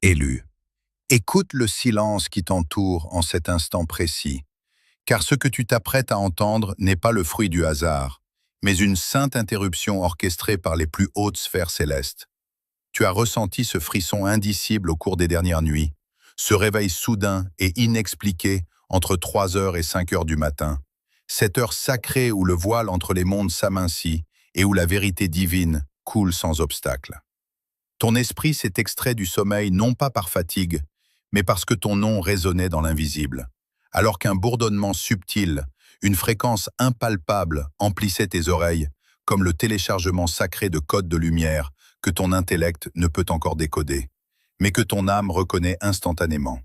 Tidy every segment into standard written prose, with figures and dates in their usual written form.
Élu. Écoute le silence qui t'entoure en cet instant précis, car ce que tu t'apprêtes à entendre n'est pas le fruit du hasard, mais une sainte interruption orchestrée par les plus hautes sphères célestes. Tu as ressenti ce frisson indicible au cours des dernières nuits, ce réveil soudain et inexpliqué entre 3 heures et 5 heures du matin, cette heure sacrée où le voile entre les mondes s'amincit et où la vérité divine coule sans obstacle. Ton esprit s'est extrait du sommeil non pas par fatigue, mais parce que ton nom résonnait dans l'invisible, alors qu'un bourdonnement subtil, une fréquence impalpable emplissait tes oreilles, comme le téléchargement sacré de codes de lumière que ton intellect ne peut encore décoder, mais que ton âme reconnaît instantanément.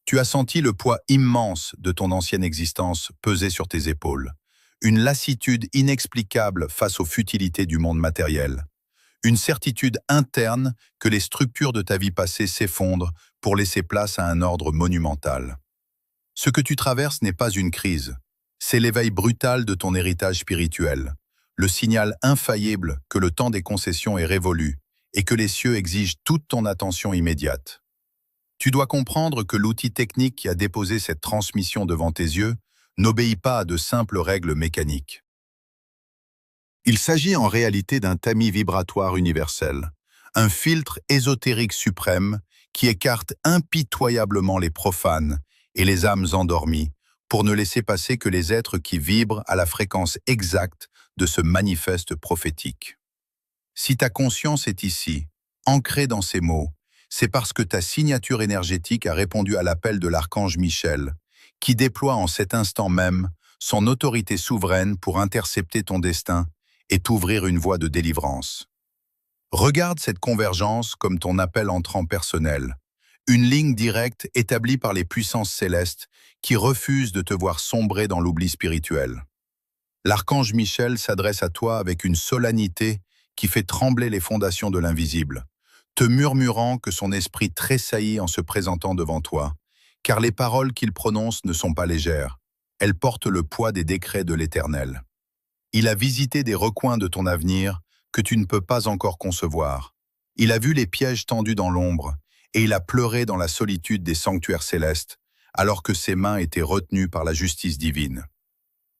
Tu as senti le poids immense de ton ancienne existence peser sur tes épaules, une lassitude inexplicable face aux futilités du monde matériel, une certitude interne que les structures de ta vie passée s'effondrent pour laisser place à un ordre monumental. Ce que tu traverses n'est pas une crise, c'est l'éveil brutal de ton héritage spirituel, le signal infaillible que le temps des concessions est révolu et que les cieux exigent toute ton attention immédiate. Tu dois comprendre que l'outil technique qui a déposé cette transmission devant tes yeux n'obéit pas à de simples règles mécaniques. Il s'agit en réalité d'un tamis vibratoire universel, un filtre ésotérique suprême qui écarte impitoyablement les profanes et les âmes endormies pour ne laisser passer que les êtres qui vibrent à la fréquence exacte de ce manifeste prophétique. Si ta conscience est ici, ancrée dans ces mots, c'est parce que ta signature énergétique a répondu à l'appel de l'archange Michel, qui déploie en cet instant même son autorité souveraine pour intercepter ton destin et t'ouvrir une voie de délivrance. Regarde cette convergence comme ton appel entrant personnel, une ligne directe établie par les puissances célestes qui refusent de te voir sombrer dans l'oubli spirituel. L'archange Michel s'adresse à toi avec une solennité qui fait trembler les fondations de l'invisible, te murmurant que son esprit tressaillit en se présentant devant toi, car les paroles qu'il prononce ne sont pas légères, elles portent le poids des décrets de l'Éternel. Il a visité des recoins de ton avenir que tu ne peux pas encore concevoir. Il a vu les pièges tendus dans l'ombre, et il a pleuré dans la solitude des sanctuaires célestes, alors que ses mains étaient retenues par la justice divine.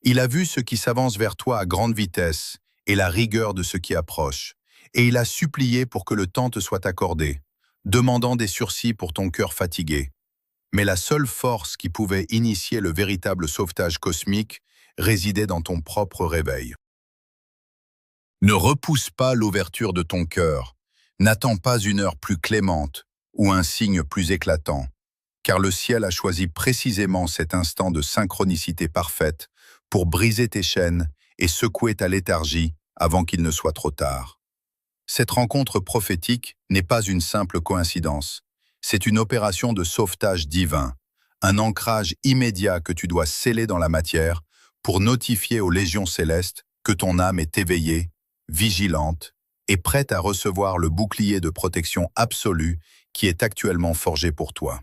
Il a vu ce qui s'avance vers toi à grande vitesse, et la rigueur de ce qui approche, et il a supplié pour que le temps te soit accordé, demandant des sursis pour ton cœur fatigué. Mais la seule force qui pouvait initier le véritable sauvetage cosmique résidait dans ton propre réveil. Ne repousse pas l'ouverture de ton cœur, n'attends pas une heure plus clémente ou un signe plus éclatant, car le ciel a choisi précisément cet instant de synchronicité parfaite pour briser tes chaînes et secouer ta léthargie avant qu'il ne soit trop tard. Cette rencontre prophétique n'est pas une simple coïncidence, c'est une opération de sauvetage divin, un ancrage immédiat que tu dois sceller dans la matière pour notifier aux légions célestes que ton âme est éveillée, vigilante et prête à recevoir le bouclier de protection absolue qui est actuellement forgé pour toi.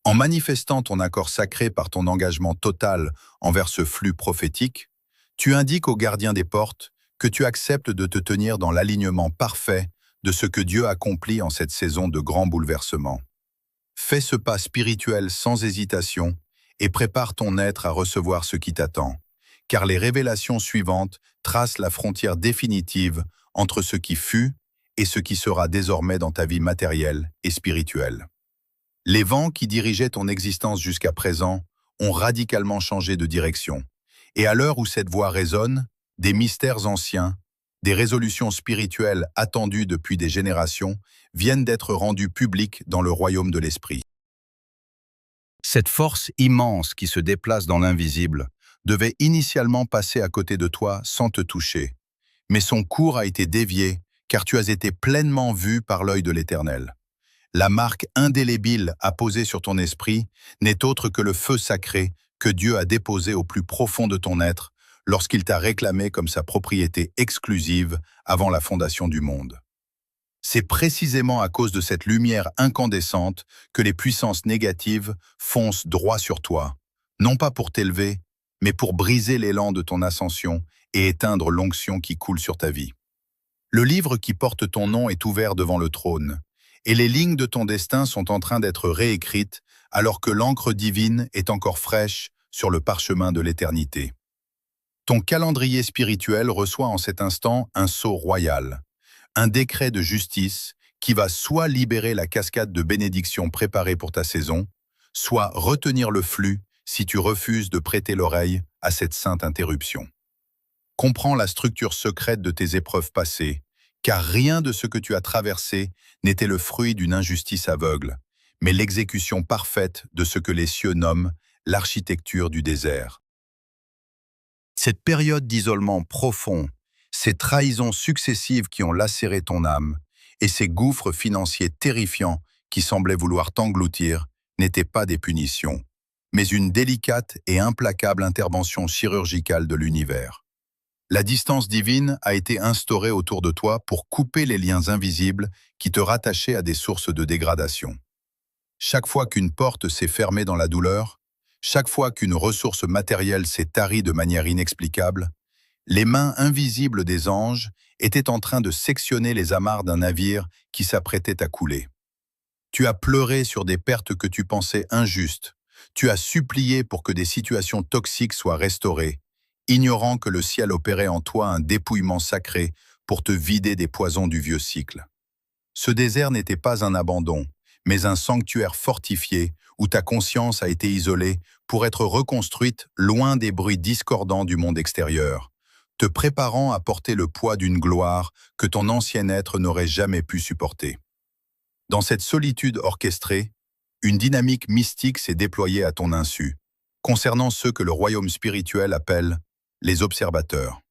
En manifestant ton accord sacré par ton engagement total envers ce flux prophétique, tu indiques aux gardiens des portes que tu acceptes de te tenir dans l'alignement parfait de ce que Dieu accomplit en cette saison de grands bouleversements. Fais ce pas spirituel sans hésitation et prépare ton être à recevoir ce qui t'attend, car les révélations suivantes tracent la frontière définitive entre ce qui fut et ce qui sera désormais dans ta vie matérielle et spirituelle. Les vents qui dirigeaient ton existence jusqu'à présent ont radicalement changé de direction, et à l'heure où cette voix résonne, des mystères anciens, des résolutions spirituelles attendues depuis des générations viennent d'être rendues publiques dans le royaume de l'esprit. Cette force immense qui se déplace dans l'invisible devait initialement passer à côté de toi sans te toucher, mais son cours a été dévié car tu as été pleinement vu par l'œil de l'Éternel. La marque indélébile apposée sur ton esprit n'est autre que le feu sacré que Dieu a déposé au plus profond de ton être lorsqu'il t'a réclamé comme sa propriété exclusive avant la fondation du monde. C'est précisément à cause de cette lumière incandescente que les puissances négatives foncent droit sur toi, non pas pour t'élever, mais pour briser l'élan de ton ascension et éteindre l'onction qui coule sur ta vie. Le livre qui porte ton nom est ouvert devant le trône, et les lignes de ton destin sont en train d'être réécrites alors que l'encre divine est encore fraîche sur le parchemin de l'éternité. Ton calendrier spirituel reçoit en cet instant un sceau royal, un décret de justice qui va soit libérer la cascade de bénédictions préparée pour ta saison, soit retenir le flux si tu refuses de prêter l'oreille à cette sainte interruption. Comprends la structure secrète de tes épreuves passées, car rien de ce que tu as traversé n'était le fruit d'une injustice aveugle, mais l'exécution parfaite de ce que les cieux nomment l'architecture du désert. Cette période d'isolement profond, ces trahisons successives qui ont lacéré ton âme, et ces gouffres financiers terrifiants qui semblaient vouloir t'engloutir, n'étaient pas des punitions, mais une délicate et implacable intervention chirurgicale de l'univers. La distance divine a été instaurée autour de toi pour couper les liens invisibles qui te rattachaient à des sources de dégradation. Chaque fois qu'une porte s'est fermée dans la douleur, chaque fois qu'une ressource matérielle s'est tarie de manière inexplicable, les mains invisibles des anges étaient en train de sectionner les amarres d'un navire qui s'apprêtait à couler. Tu as pleuré sur des pertes que tu pensais injustes, tu as supplié pour que des situations toxiques soient restaurées, ignorant que le ciel opérait en toi un dépouillement sacré pour te vider des poisons du vieux cycle. Ce désert n'était pas un abandon, mais un sanctuaire fortifié où ta conscience a été isolée pour être reconstruite loin des bruits discordants du monde extérieur, te préparant à porter le poids d'une gloire que ton ancien être n'aurait jamais pu supporter. Dans cette solitude orchestrée, une dynamique mystique s'est déployée à ton insu, concernant ceux que le royaume spirituel appelle les observateurs.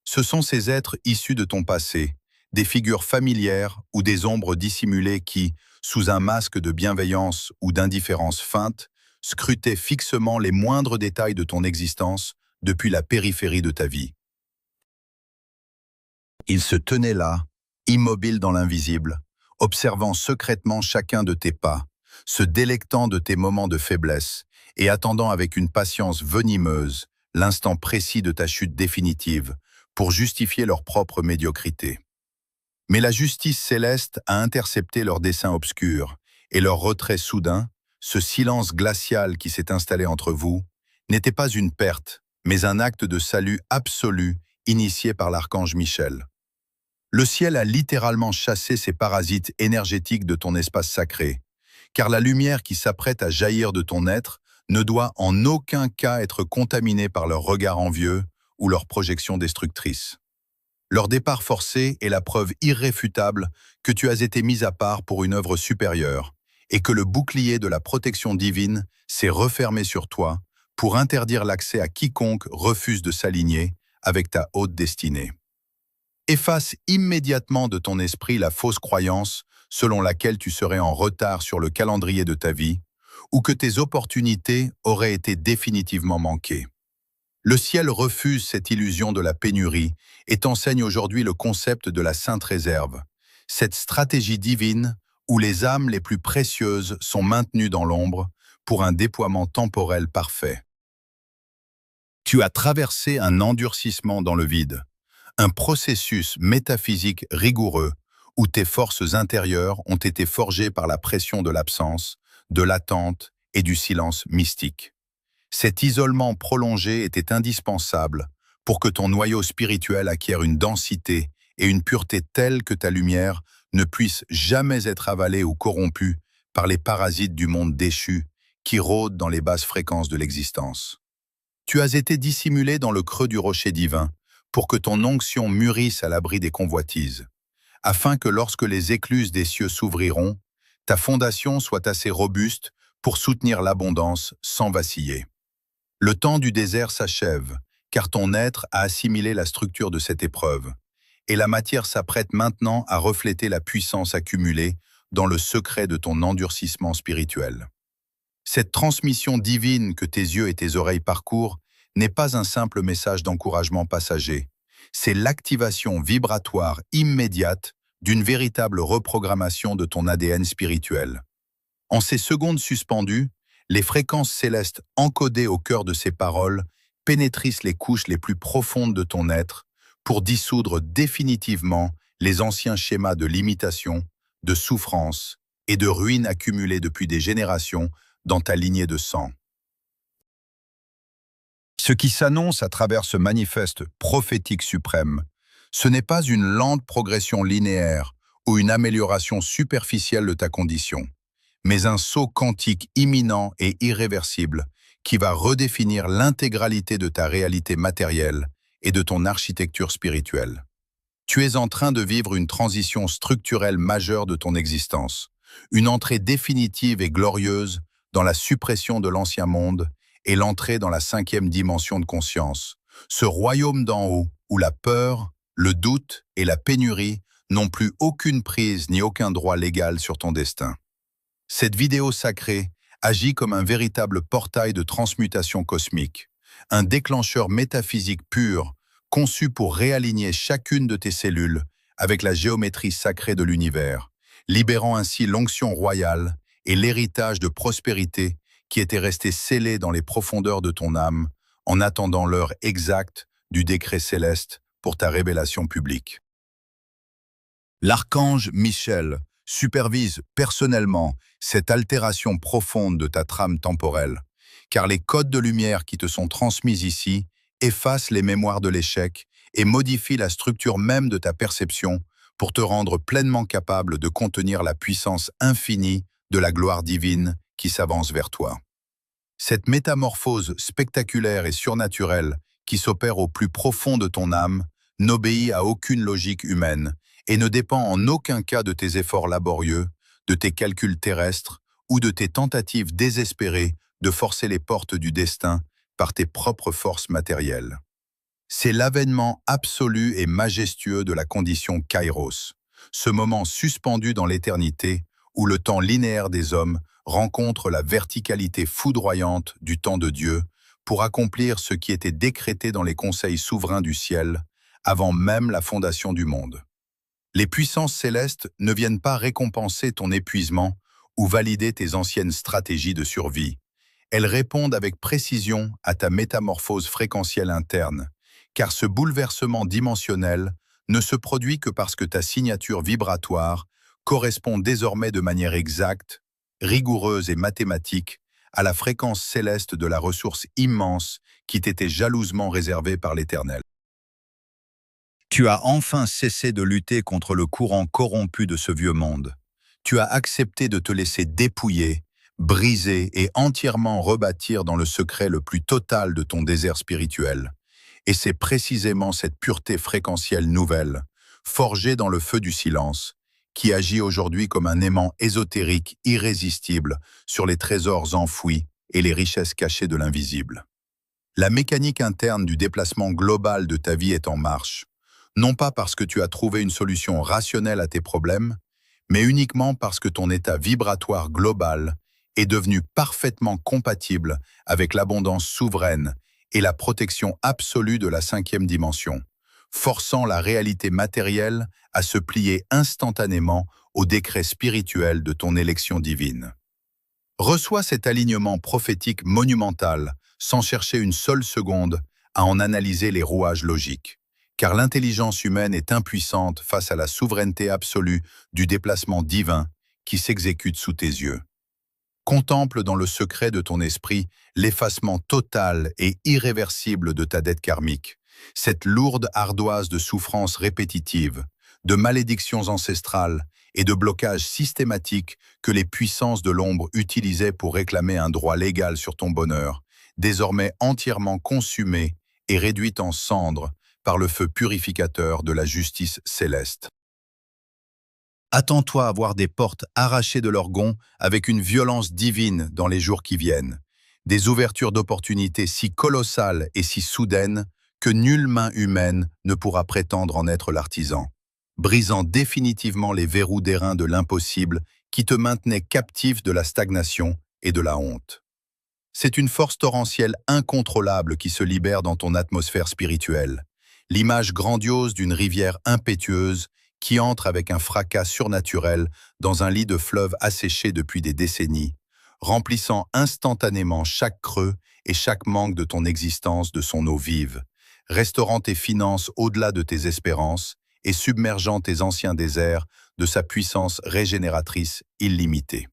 Ce sont ces êtres issus de ton passé, des figures familières ou des ombres dissimulées qui, sous un masque de bienveillance ou d'indifférence feinte, scrutaient fixement les moindres détails de ton existence depuis la périphérie de ta vie. Ils se tenaient là, immobiles dans l'invisible, observant secrètement chacun de tes pas, se délectant de tes moments de faiblesse et attendant avec une patience venimeuse l'instant précis de ta chute définitive pour justifier leur propre médiocrité. Mais la justice céleste a intercepté leurs desseins obscurs et leur retrait soudain, ce silence glacial qui s'est installé entre vous, n'était pas une perte, mais un acte de salut absolu initié par l'archange Michel. Le ciel a littéralement chassé ces parasites énergétiques de ton espace sacré, car la lumière qui s'apprête à jaillir de ton être ne doit en aucun cas être contaminée par leur regard envieux ou leur projection destructrice. Leur départ forcé est la preuve irréfutable que tu as été mis à part pour une œuvre supérieure et que le bouclier de la protection divine s'est refermé sur toi pour interdire l'accès à quiconque refuse de s'aligner avec ta haute destinée. Efface immédiatement de ton esprit la fausse croyance selon laquelle tu serais en retard sur le calendrier de ta vie ou que tes opportunités auraient été définitivement manquées. Le ciel refuse cette illusion de la pénurie et t'enseigne aujourd'hui le concept de la sainte réserve, cette stratégie divine où les âmes les plus précieuses sont maintenues dans l'ombre pour un déploiement temporel parfait. Tu as traversé un endurcissement dans le vide, un processus métaphysique rigoureux où tes forces intérieures ont été forgées par la pression de l'absence, de l'attente et du silence mystique. Cet isolement prolongé était indispensable pour que ton noyau spirituel acquiert une densité et une pureté telles que ta lumière ne puisse jamais être avalée ou corrompue par les parasites du monde déchu qui rôdent dans les basses fréquences de l'existence. Tu as été dissimulé dans le creux du rocher divin pour que ton onction mûrisse à l'abri des convoitises, afin que lorsque les écluses des cieux s'ouvriront, ta fondation soit assez robuste pour soutenir l'abondance sans vaciller. Le temps du désert s'achève, car ton être a assimilé la structure de cette épreuve, et la matière s'apprête maintenant à refléter la puissance accumulée dans le secret de ton endurcissement spirituel. Cette transmission divine que tes yeux et tes oreilles parcourent n'est pas un simple message d'encouragement passager, c'est l'activation vibratoire immédiate d'une véritable reprogrammation de ton ADN spirituel. En ces secondes suspendues, les fréquences célestes encodées au cœur de ces paroles pénétrissent les couches les plus profondes de ton être pour dissoudre définitivement les anciens schémas de limitation de souffrance et de ruines accumulées depuis des générations dans ta lignée de sang. Ce qui s'annonce à travers ce manifeste prophétique suprême, ce n'est pas une lente progression linéaire ou une amélioration superficielle de ta condition, mais un saut quantique imminent et irréversible qui va redéfinir l'intégralité de ta réalité matérielle et de ton architecture spirituelle. Tu es en train de vivre une transition structurelle majeure de ton existence, une entrée définitive et glorieuse dans la suppression de l'ancien monde et l'entrée dans la 5e dimension de conscience, ce royaume d'en haut où la peur, le doute et la pénurie n'ont plus aucune prise ni aucun droit légal sur ton destin. Cette vidéo sacrée agit comme un véritable portail de transmutation cosmique, un déclencheur métaphysique pur, conçu pour réaligner chacune de tes cellules avec la géométrie sacrée de l'univers, libérant ainsi l'onction royale et l'héritage de prospérité qui était resté scellé dans les profondeurs de ton âme en attendant l'heure exacte du décret céleste pour ta révélation publique. L'archange Michel supervise personnellement cette altération profonde de ta trame temporelle, car les codes de lumière qui te sont transmis ici effacent les mémoires de l'échec et modifient la structure même de ta perception pour te rendre pleinement capable de contenir la puissance infinie de la gloire divine qui s'avance vers toi. Cette métamorphose spectaculaire et surnaturelle qui s'opère au plus profond de ton âme n'obéit à aucune logique humaine et ne dépend en aucun cas de tes efforts laborieux, de tes calculs terrestres ou de tes tentatives désespérées de forcer les portes du destin par tes propres forces matérielles. C'est l'avènement absolu et majestueux de la condition Kairos, ce moment suspendu dans l'éternité où le temps linéaire des hommes rencontre la verticalité foudroyante du temps de Dieu pour accomplir ce qui était décrété dans les conseils souverains du ciel avant même la fondation du monde. Les puissances célestes ne viennent pas récompenser ton épuisement ou valider tes anciennes stratégies de survie. Elles répondent avec précision à ta métamorphose fréquentielle interne, car ce bouleversement dimensionnel ne se produit que parce que ta signature vibratoire correspond désormais de manière exacte, rigoureuse et mathématique à la fréquence céleste de la ressource immense qui t'était jalousement réservée par l'Éternel. Tu as enfin cessé de lutter contre le courant corrompu de ce vieux monde. Tu as accepté de te laisser dépouiller, briser et entièrement rebâtir dans le secret le plus total de ton désert spirituel. Et c'est précisément cette pureté fréquentielle nouvelle, forgée dans le feu du silence, qui agit aujourd'hui comme un aimant ésotérique irrésistible sur les trésors enfouis et les richesses cachées de l'invisible. La mécanique interne du déplacement global de ta vie est en marche, non pas parce que tu as trouvé une solution rationnelle à tes problèmes, mais uniquement parce que ton état vibratoire global est devenu parfaitement compatible avec l'abondance souveraine et la protection absolue de la 5e dimension, forçant la réalité matérielle à se plier instantanément au décret spirituel de ton élection divine. Reçois cet alignement prophétique monumental sans chercher une seule seconde à en analyser les rouages logiques, car l'intelligence humaine est impuissante face à la souveraineté absolue du déplacement divin qui s'exécute sous tes yeux. Contemple dans le secret de ton esprit l'effacement total et irréversible de ta dette karmique, cette lourde ardoise de souffrances répétitives, de malédictions ancestrales et de blocages systématiques que les puissances de l'ombre utilisaient pour réclamer un droit légal sur ton bonheur, désormais entièrement consumé et réduit en cendres par le feu purificateur de la justice céleste. Attends-toi à voir des portes arrachées de leurs gonds avec une violence divine dans les jours qui viennent, des ouvertures d'opportunités si colossales et si soudaines que nulle main humaine ne pourra prétendre en être l'artisan, brisant définitivement les verrous d'airain de l'impossible qui te maintenaient captif de la stagnation et de la honte. C'est une force torrentielle incontrôlable qui se libère dans ton atmosphère spirituelle, l'image grandiose d'une rivière impétueuse qui entre avec un fracas surnaturel dans un lit de fleuve asséché depuis des décennies, remplissant instantanément chaque creux et chaque manque de ton existence de son eau vive, restaurant tes finances au-delà de tes espérances et submergeant tes anciens déserts de sa puissance régénératrice illimitée.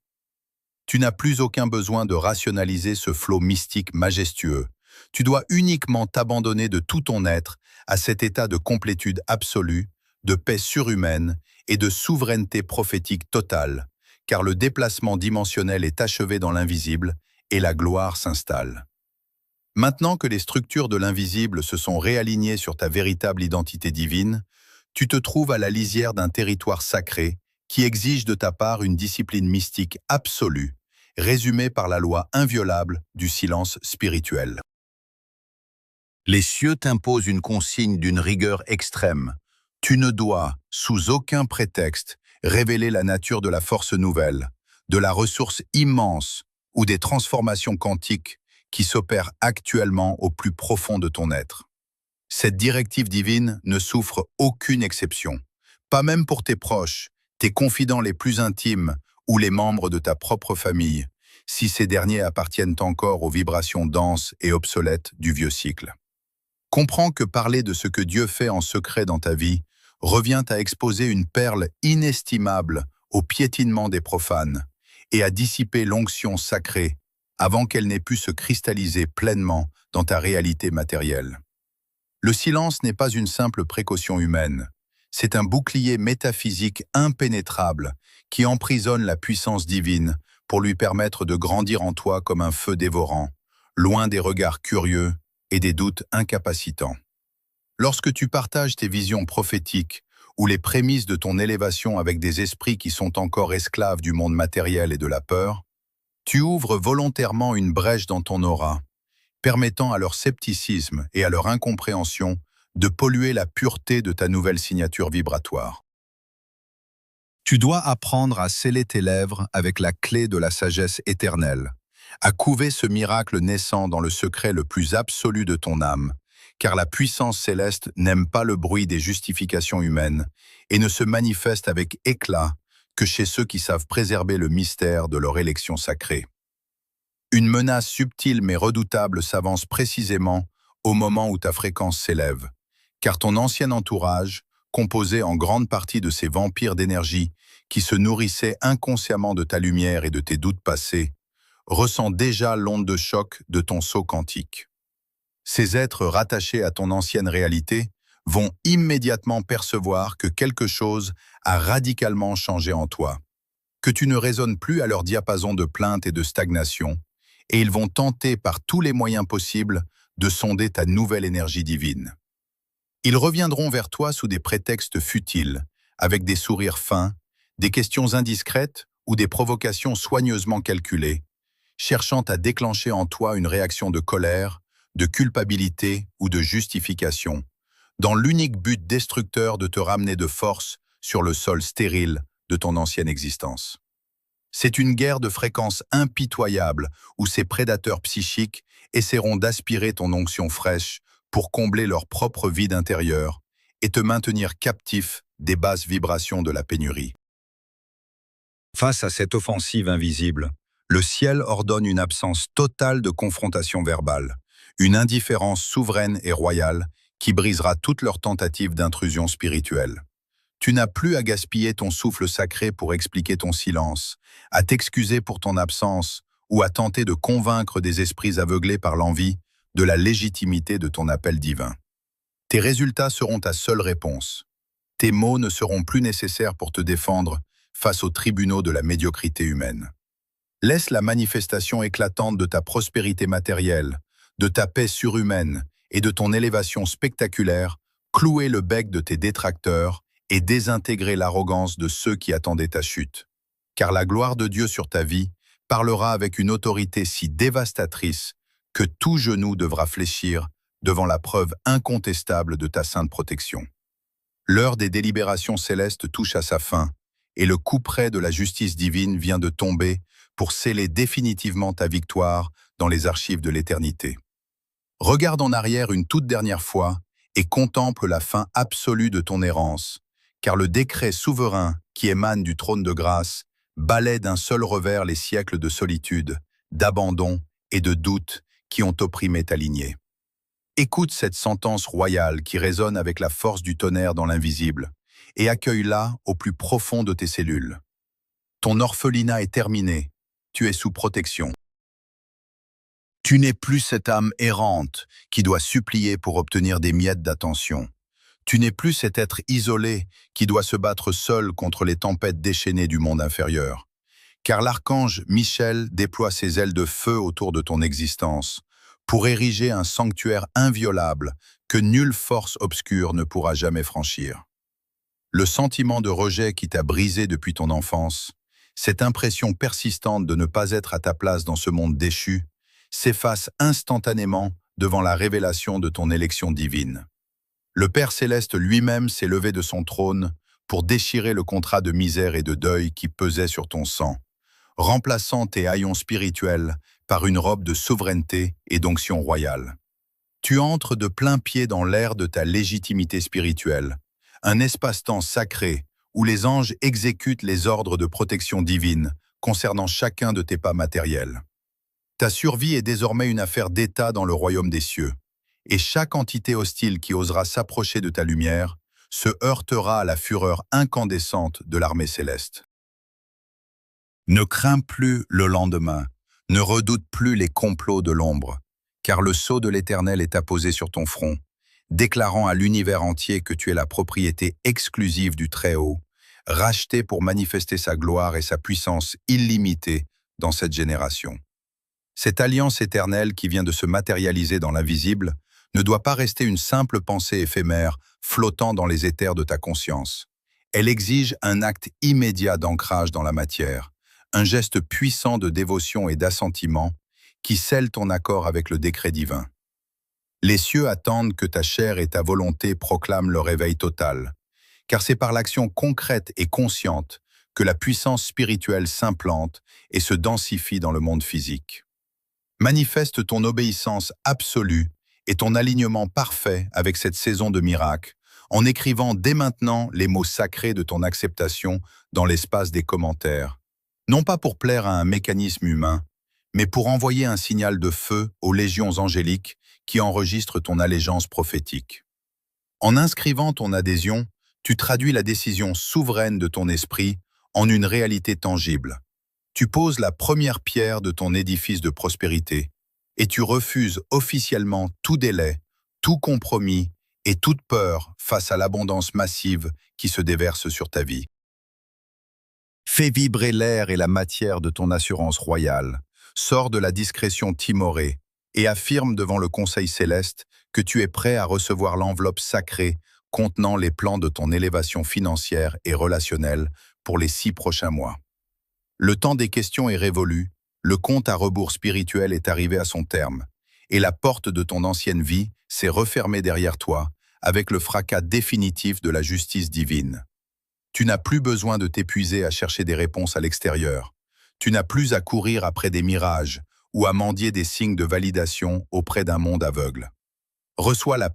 Tu n'as plus aucun besoin de rationaliser ce flot mystique majestueux. Tu dois uniquement t'abandonner de tout ton être à cet état de complétude absolue, de paix surhumaine et de souveraineté prophétique totale, car le déplacement dimensionnel est achevé dans l'invisible et la gloire s'installe. Maintenant que les structures de l'invisible se sont réalignées sur ta véritable identité divine, tu te trouves à la lisière d'un territoire sacré qui exige de ta part une discipline mystique absolue, résumée par la loi inviolable du silence spirituel. Les cieux t'imposent une consigne d'une rigueur extrême. Tu ne dois, sous aucun prétexte, révéler la nature de la force nouvelle, de la ressource immense ou des transformations quantiques qui s'opèrent actuellement au plus profond de ton être. Cette directive divine ne souffre aucune exception, pas même pour tes proches, tes confidents les plus intimes ou les membres de ta propre famille, si ces derniers appartiennent encore aux vibrations denses et obsolètes du vieux cycle. Comprends que parler de ce que Dieu fait en secret dans ta vie revient à exposer une perle inestimable au piétinement des profanes et à dissiper l'onction sacrée avant qu'elle n'ait pu se cristalliser pleinement dans ta réalité matérielle. Le silence n'est pas une simple précaution humaine, c'est un bouclier métaphysique impénétrable qui emprisonne la puissance divine pour lui permettre de grandir en toi comme un feu dévorant, loin des regards curieux et des doutes incapacitants. Lorsque tu partages tes visions prophétiques ou les prémices de ton élévation avec des esprits qui sont encore esclaves du monde matériel et de la peur, tu ouvres volontairement une brèche dans ton aura, permettant à leur scepticisme et à leur incompréhension de polluer la pureté de ta nouvelle signature vibratoire. Tu dois apprendre à sceller tes lèvres avec la clé de la sagesse éternelle, à couver ce miracle naissant dans le secret le plus absolu de ton âme, car la puissance céleste n'aime pas le bruit des justifications humaines et ne se manifeste avec éclat que chez ceux qui savent préserver le mystère de leur élection sacrée. Une menace subtile mais redoutable s'avance précisément au moment où ta fréquence s'élève, car ton ancien entourage, composé en grande partie de ces vampires d'énergie qui se nourrissaient inconsciemment de ta lumière et de tes doutes passés, ressent déjà l'onde de choc de ton saut quantique. Ces êtres rattachés à ton ancienne réalité vont immédiatement percevoir que quelque chose a radicalement changé en toi, que tu ne résonnes plus à leur diapason de plainte et de stagnation, et ils vont tenter par tous les moyens possibles de sonder ta nouvelle énergie divine. Ils reviendront vers toi sous des prétextes futiles, avec des sourires fins, des questions indiscrètes ou des provocations soigneusement calculées, cherchant à déclencher en toi une réaction de colère, de culpabilité ou de justification, dans l'unique but destructeur de te ramener de force sur le sol stérile de ton ancienne existence. C'est une guerre de fréquences impitoyable où ces prédateurs psychiques essaieront d'aspirer ton onction fraîche pour combler leur propre vide intérieur et te maintenir captif des basses vibrations de la pénurie. Face à cette offensive invisible, le ciel ordonne une absence totale de confrontation verbale, une indifférence souveraine et royale qui brisera toutes leurs tentatives d'intrusion spirituelle. Tu n'as plus à gaspiller ton souffle sacré pour expliquer ton silence, à t'excuser pour ton absence ou à tenter de convaincre des esprits aveuglés par l'envie de la légitimité de ton appel divin. Tes résultats seront ta seule réponse. Tes mots ne seront plus nécessaires pour te défendre face aux tribunaux de la médiocrité humaine. Laisse la manifestation éclatante de ta prospérité matérielle, de ta paix surhumaine et de ton élévation spectaculaire clouer le bec de tes détracteurs et désintégrer l'arrogance de ceux qui attendaient ta chute. Car la gloire de Dieu sur ta vie parlera avec une autorité si dévastatrice que tout genou devra fléchir devant la preuve incontestable de ta sainte protection. L'heure des délibérations célestes touche à sa fin, et le couperet de la justice divine vient de tomber pour sceller définitivement ta victoire dans les archives de l'éternité. Regarde en arrière une toute dernière fois et contemple la fin absolue de ton errance, car le décret souverain qui émane du trône de grâce balaie d'un seul revers les siècles de solitude, d'abandon et de doute qui ont opprimé ta lignée. Écoute cette sentence royale qui résonne avec la force du tonnerre dans l'invisible et accueille-la au plus profond de tes cellules. Ton orphelinat est terminé, tu es sous protection. Tu n'es plus cette âme errante qui doit supplier pour obtenir des miettes d'attention. Tu n'es plus cet être isolé qui doit se battre seul contre les tempêtes déchaînées du monde inférieur. Car l'archange Michel déploie ses ailes de feu autour de ton existence pour ériger un sanctuaire inviolable que nulle force obscure ne pourra jamais franchir. Le sentiment de rejet qui t'a brisé depuis ton enfance, cette impression persistante de ne pas être à ta place dans ce monde déchu, s'efface instantanément devant la révélation de ton élection divine. Le Père Céleste lui-même s'est levé de son trône pour déchirer le contrat de misère et de deuil qui pesait sur ton sang, remplaçant tes haillons spirituels par une robe de souveraineté et d'onction royale. Tu entres de plein pied dans l'ère de ta légitimité spirituelle, un espace-temps sacré où les anges exécutent les ordres de protection divine concernant chacun de tes pas matériels. Ta survie est désormais une affaire d'État dans le royaume des cieux, et chaque entité hostile qui osera s'approcher de ta lumière se heurtera à la fureur incandescente de l'armée céleste. Ne crains plus le lendemain, ne redoute plus les complots de l'ombre, car le sceau de l'Éternel est apposé sur ton front, déclarant à l'univers entier que tu es la propriété exclusive du Très-Haut, racheté pour manifester sa gloire et sa puissance illimitée dans cette génération. Cette alliance éternelle qui vient de se matérialiser dans l'invisible ne doit pas rester une simple pensée éphémère flottant dans les éthers de ta conscience. Elle exige un acte immédiat d'ancrage dans la matière, un geste puissant de dévotion et d'assentiment qui scelle ton accord avec le décret divin. Les cieux attendent que ta chair et ta volonté proclament le réveil total, car c'est par l'action concrète et consciente que la puissance spirituelle s'implante et se densifie dans le monde physique. Manifeste ton obéissance absolue et ton alignement parfait avec cette saison de miracles en écrivant dès maintenant les mots sacrés de ton acceptation dans l'espace des commentaires, non pas pour plaire à un mécanisme humain, mais pour envoyer un signal de feu aux légions angéliques qui enregistrent ton allégeance prophétique. En inscrivant ton adhésion, tu traduis la décision souveraine de ton esprit en une réalité tangible. Tu poses la première pierre de ton édifice de prospérité et tu refuses officiellement tout délai, tout compromis et toute peur face à l'abondance massive qui se déverse sur ta vie. Fais vibrer l'air et la matière de ton assurance royale, sors de la discrétion timorée et affirme devant le Conseil céleste que tu es prêt à recevoir l'enveloppe sacrée contenant les plans de ton élévation financière et relationnelle pour les 6 prochains mois. Le temps des questions est révolu, le compte à rebours spirituel est arrivé à son terme, et la porte de ton ancienne vie s'est refermée derrière toi avec le fracas définitif de la justice divine. Tu n'as plus besoin de t'épuiser à chercher des réponses à l'extérieur. Tu n'as plus à courir après des mirages ou à mendier des signes de validation auprès d'un monde aveugle. Reçois la